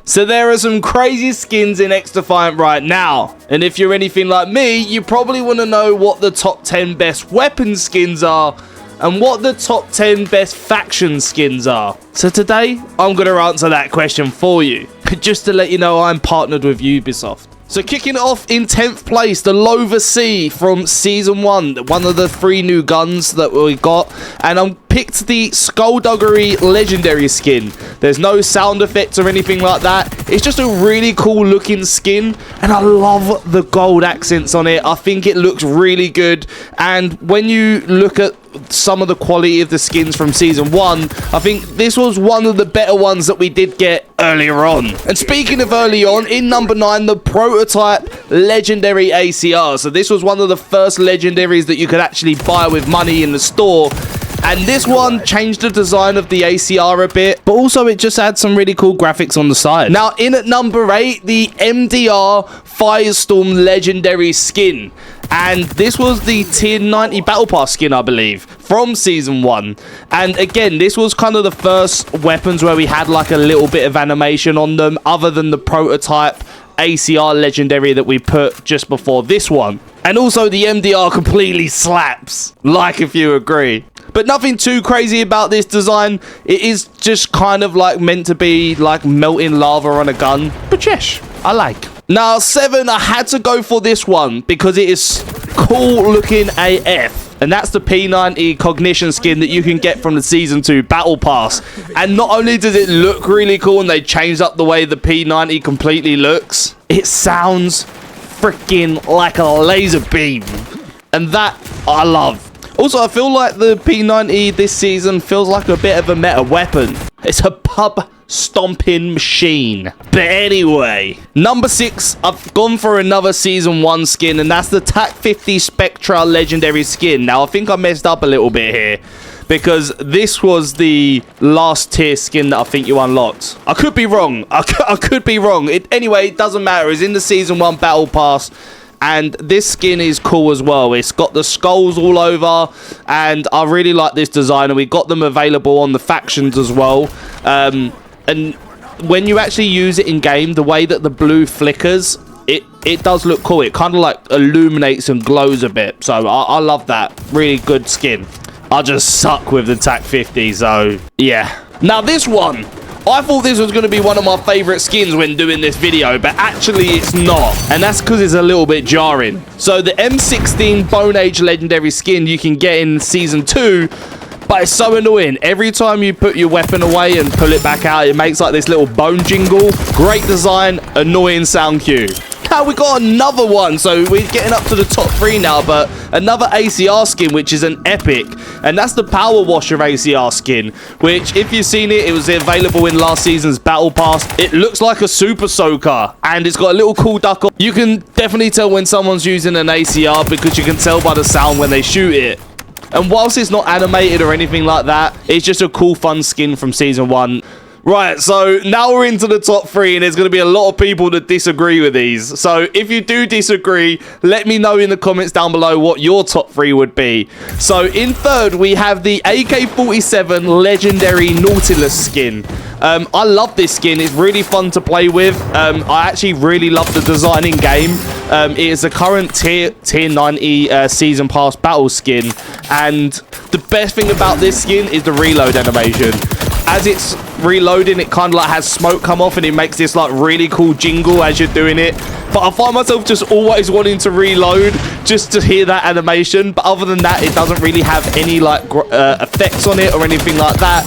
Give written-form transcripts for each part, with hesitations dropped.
So there are some crazy skins in XDefiant right now. And if you're anything like me, you probably want to know what the top 10 best weapon skins are and what the top 10 best faction skins are. So today, I'm going to answer that question for you. Just to let you know, I'm partnered with Ubisoft. So kicking it off in 10th place, the Lover Sea from Season 1. One of the 3 new guns that we got. And I picked the Skullduggery Legendary skin. There's no sound effects or anything like that. It's just a really cool looking skin. And I love the gold accents on it. I think it looks really good. And when you look at some of the quality of the skins from Season 1, I think this was one of the better ones that we did get earlier on. And speaking of early on, in number 9, the Prototype Legendary ACR. So this was one of the first legendaries that you could actually buy with money in the store. And this one changed the design of the ACR a bit, but also it just had some really cool graphics on the side. Now, in at number 8, the MDR Firestorm Legendary skin. And this was the tier 90 Battle Pass skin, I believe, from Season 1. And again, this was kind of the first weapons where we had like a little bit of animation on them, other than the Prototype ACR Legendary that we put just before this one. And also the MDR completely slaps, like if you agree. But nothing too crazy about this design. It is just kind of like meant to be like melting lava on a gun. But yes, I like. Now 7, I had to go for this one because it is cool looking AF. And that's the P90 Cognition skin that you can get from the Season 2 Battle Pass. And not only does it look really cool and they changed up the way the P90 completely looks, it sounds freaking like a laser beam. And that I love. Also, I feel like the P90 this season feels like a bit of a meta weapon. It's a pub stomping machine. But anyway, number 6, I've gone for another Season 1 skin, and that's the TAC 50 Spectra Legendary skin. Now, I think I messed up a little bit here, because this was the last tier skin that I think you unlocked. I could be wrong. I could be wrong. Anyway, it doesn't matter. It's in the Season 1 Battle Pass. And this skin is cool as well. It's got the skulls all over, and I really like this design. And we got them available on the factions as well. And when you actually use it in game, the way that the blue flickers, it does look cool. It kind of like illuminates and glows a bit. So I love that. Really good skin. I just suck with the TAC 50, so yeah. Now this one, I thought this was going to be one of my favorite skins when doing this video, but actually it's not. And that's because it's a little bit jarring. So the M16 Bone Age Legendary skin you can get in Season 2, but it's so annoying. Every time you put your weapon away and pull it back out, it makes like this little bone jingle. Great design, annoying sound cue. Now we got another one, so we're getting up to the top 3 now, but another ACR skin, which is an epic, and that's the Power Washer ACR skin, which if you've seen it, it was available in last season's Battle Pass. It looks like a Super Soaker, and it's got a little cool duck on. You can definitely tell when someone's using an ACR because you can tell by the sound when they shoot it. And whilst it's not animated or anything like that, it's just a cool, fun skin from Season 1. Right, so now we're into the top 3, and there's going to be a lot of people that disagree with these. So if you do disagree, let me know in the comments down below what your top 3 would be. So in 3rd, we have the AK-47 Legendary Nautilus skin. I love this skin. It's really fun to play with. I actually really love the design in game. It is a current tier 90 Season Pass battle skin. And the best thing about this skin is the reload animation. As it's reloading, it kind of like has smoke come off, and it makes this like really cool jingle as you're doing it. But I find myself just always wanting to reload just to hear that animation. But other than that, it doesn't really have any like effects on it or anything like that.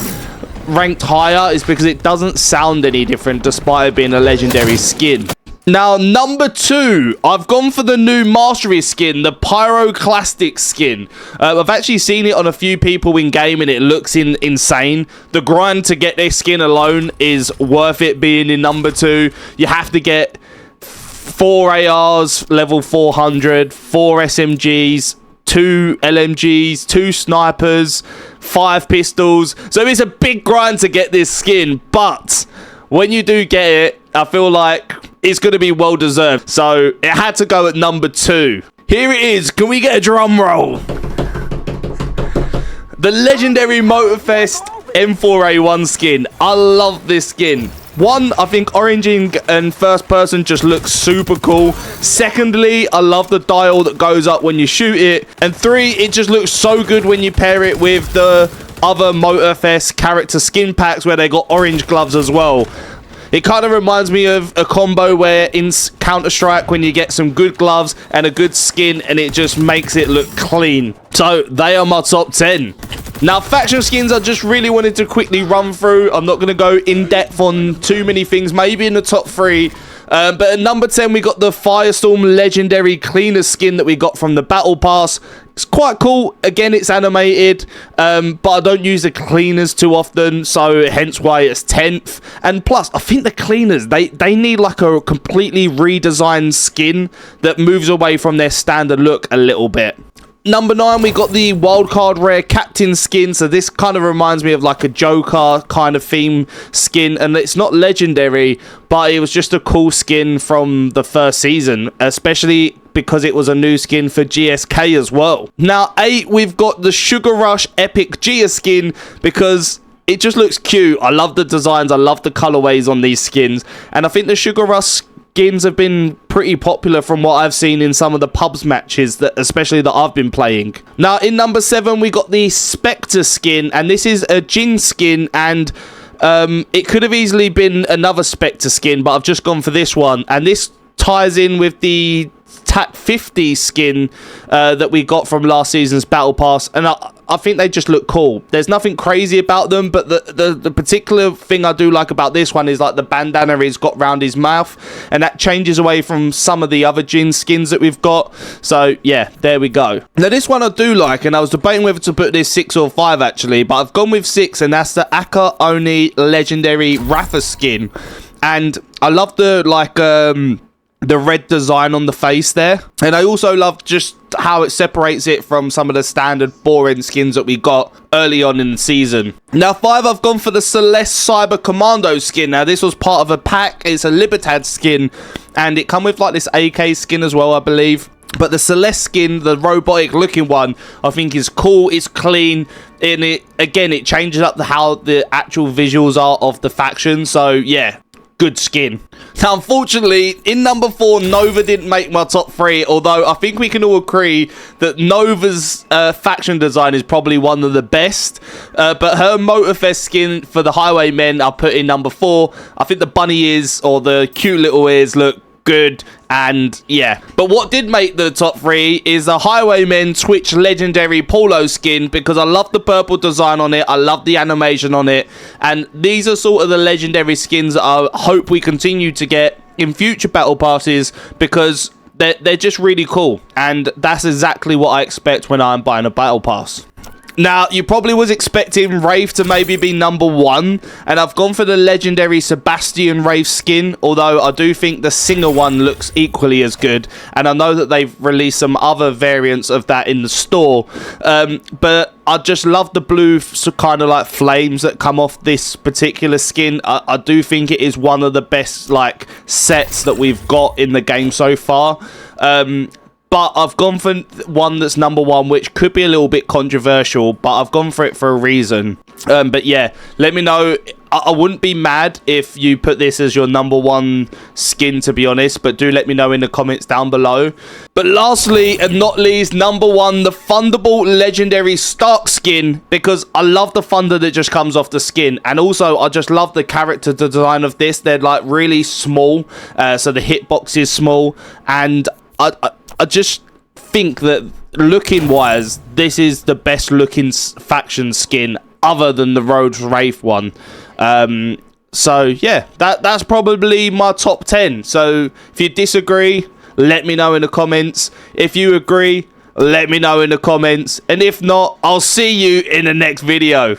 Ranked higher is because it doesn't sound any different despite it being a legendary skin. Now, number 2, I've gone for the new Mastery skin, the Pyroclastic skin. I've actually seen it on a few people in game, and it looks insane. The grind to get this skin alone is worth it being in number 2. You have to get 4 ARs, level 400, 4 SMGs, 2 LMGs, 2 snipers, 5 pistols. So it's a big grind to get this skin, but when you do get it, I feel like it's going to be well deserved. So it had to go at number 2. Here it is. Can we get a drum roll? The legendary Motorfest M4A1 skin. I love this skin. One, I think oranging and first person just looks super cool. Secondly, I love the dial that goes up when you shoot it. And 3, it just looks so good when you pair it with the other Motorfest character skin packs where they got orange gloves as well. It kind of reminds me of a combo where in Counter-Strike when you get some good gloves and a good skin and it just makes it look clean. So they are my top 10. Now, faction skins I just really wanted to quickly run through. I'm not going to go in depth on too many things, maybe in the top 3. But at number 10, we got the Firestorm Legendary Cleaner skin that we got from the Battle Pass. It's quite cool. Again, it's animated, but I don't use the cleaners too often, so hence why it's 10th. And plus, I think the cleaners, they need like a completely redesigned skin that moves away from their standard look a little bit. Number 9, we got the wildcard rare captain skin. So this kind of reminds me of like a Joker kind of theme skin, and it's not legendary, but it was just a cool skin from the first season, especially because it was a new skin for GSK as well. Now 8, we've got the Sugar Rush Epic Gia skin because it just looks cute. I love the designs, I love the colorways on these skins, and I think the Sugar Rush skins have been pretty popular from what I've seen in some of the pubs matches that especially that I've been playing. Now in number 7, we got the Spectre skin, and this is a Jin skin, and it could have easily been another Spectre skin, but I've just gone for this one, and this ties in with the TAC 50 skin that we got from last season's Battle Pass, and I think they just look cool. There's nothing crazy about them, but the particular thing I do like about this one is like the bandana he's got round his mouth, and that changes away from some of the other Jin skins that we've got. So yeah, there we go. Now this one I do like, and I was debating whether to put this 6 or 5 actually, but I've gone with 6, and that's the Aka Oni Legendary Rafa skin. And I love the like the red design on the face there, and I also love just how it separates it from some of the standard boring skins that we got early on in the season. Now 5, I've gone for the Celeste Cyber Commando skin. Now this was part of a pack. It's a Libertad skin, and it come with like this AK skin as well, I believe. But the Celeste skin, the robotic looking one, I think is cool. It's clean, and it changes up how the actual visuals are of the faction. So yeah, good skin. Now, unfortunately, in number 4, Nova didn't make my top 3, although I think we can all agree that Nova's faction design is probably one of the best. But her Motorfest skin for the Highwaymen I put in number 4. I think the bunny ears, or the cute little ears, look good, and yeah. But what did make the top 3 is the Highwaymen Twitch Legendary Polo skin, because I love the purple design on it, I love the animation on it, and these are sort of the legendary skins that I hope we continue to get in future battle passes, because they're just really cool, and that's exactly what I expect when I'm buying a battle pass. Now, you probably was expecting Wraith to maybe be number 1, and I've gone for the legendary Sebastian Wraith skin, although I do think the Singer one looks equally as good, and I know that they've released some other variants of that in the store, but I just love the blue kind of like flames that come off this particular skin. I do think it is one of the best like sets that we've got in the game so far. But I've gone for one that's number 1, which could be a little bit controversial, but I've gone for it for a reason. But yeah, let me know. I wouldn't be mad if you put this as your number 1 skin, to be honest, but do let me know in the comments down below. But lastly, and not least, number 1, the Thunderbolt Legendary Stark skin, because I love the thunder that just comes off the skin, and also I just love the character design of this. They're like really small, so the hitbox is small, and I just think that looking wise, this is the best looking faction skin other than the Rhodes Wraith one. So yeah, that's probably my top 10. So if you disagree, let me know in the comments. If you agree, let me know in the comments. And if not, I'll see you in the next video.